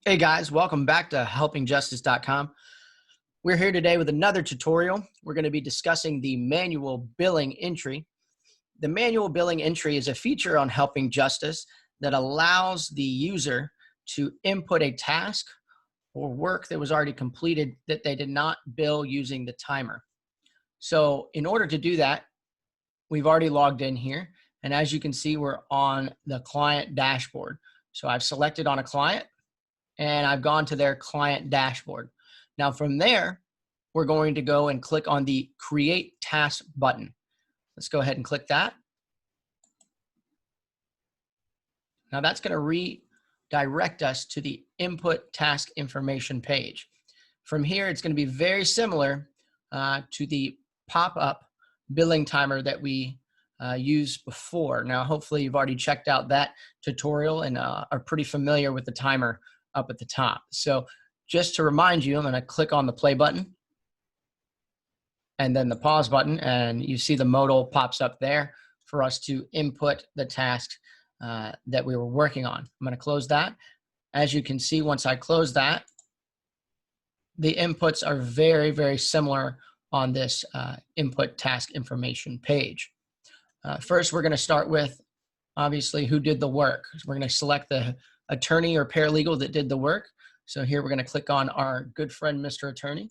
Hey guys, welcome back to helpingjustice.com. We're here today with another tutorial. We're going to be discussing the manual billing entry. The manual billing entry is a feature on Helping Justice that allows the user to input a task or work that was already completed that they did not bill using the timer. So in order to do that, we've already logged in here. And as you can see, we're on the client dashboard. So I've selected on a client and I've gone to their client dashboard. Now from there, we're going to go and click on the Create Task button. Let's go ahead and click that. Now that's going to redirect us to the Input Task Information page. From here, it's going to be very similar to the pop-up billing timer that we used before. Now, hopefully you've already checked out that tutorial and are pretty familiar with the timer up at the top. So just to remind you, I'm going to click on the play button and then the pause button, and you see the modal pops up there for us to input the task that we were working on. I'm going to close that. As you can see, once I close that, the inputs are very, very similar on this input task information page. First, we're going to start with, obviously, who did the work. So we're going to select the attorney or paralegal that did the work. So here we're going to click on our good friend, Mr. Attorney.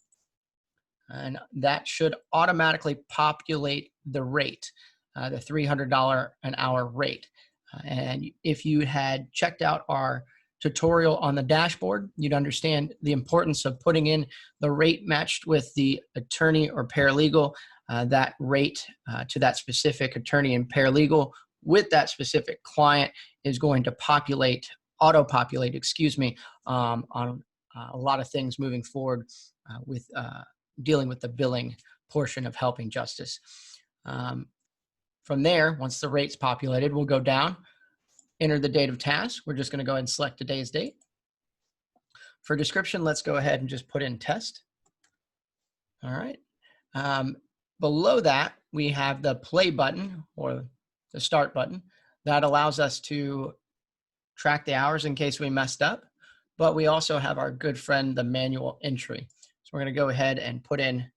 And that should automatically populate the rate, the $300 an hour rate. And if you had checked out our tutorial on the dashboard, you'd understand the importance of putting in the rate matched with the attorney or paralegal, that rate to that specific attorney and paralegal with that specific client is going to auto-populate, on a lot of things moving forward with dealing with the billing portion of Helping Justice. From there, once the rate's populated, we'll go down, enter the date of task. We're just going to go ahead and select today's date. For description, let's go ahead and just put in test. All right. Below that, we have the play button or the start button that allows us to track the hours in case we messed up. But we also have our good friend, the manual entry. So we're going to go ahead and put in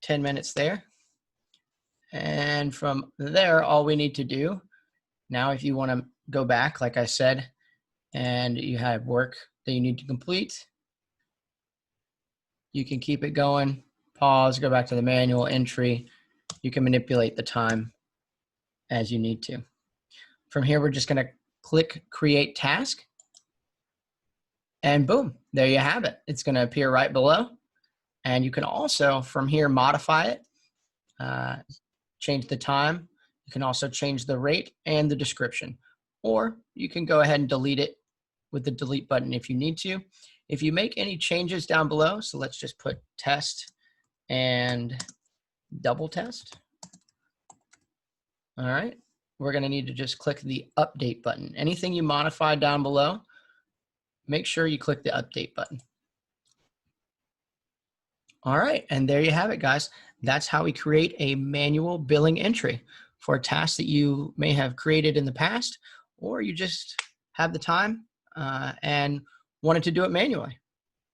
10 minutes there. And from there, all we need to do now, if you want to go back, like I said, and you have work that you need to complete, you can keep it going, pause, go back to the manual entry. You can manipulate the time as you need to. From here, we're just going to click Create Task. And boom, there you have it. It's going to appear right below. And you can also, from here, modify it, change the time. You can also change the rate and the description. Or you can go ahead and delete it with the delete button if you need to. If you make any changes down below, so let's just put test and double test. All right, we're going to need to just click the update button. Anything you modify down below, make sure you click the update button. All right, and there you have it, guys. That's how we create a manual billing entry for a task that you may have created in the past, or you just have the time and wanted to do it manually.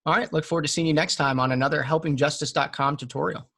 All right, look forward to seeing you next time on another helpingjustice.com tutorial.